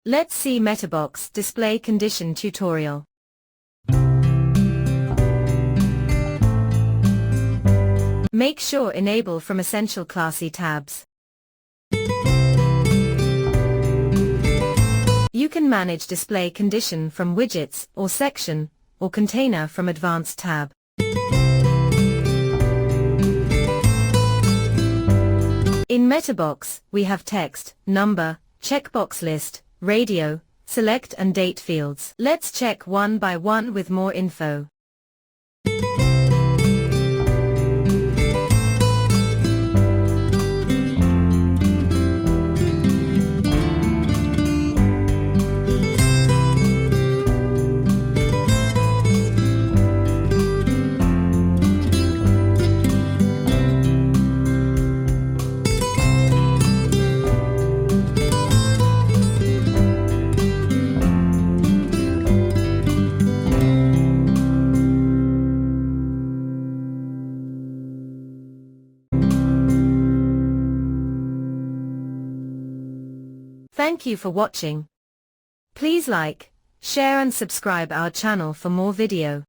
Let's see Metabox display condition tutorial. Make sure enable from essential classy tabs. You can manage display condition from widgets or section or container from advanced tab. In Metabox, we have text, number, checkbox list, radio, select and date fields. Let's check one by one with more info. Thank you for watching. Please like, share and subscribe our channel for more video.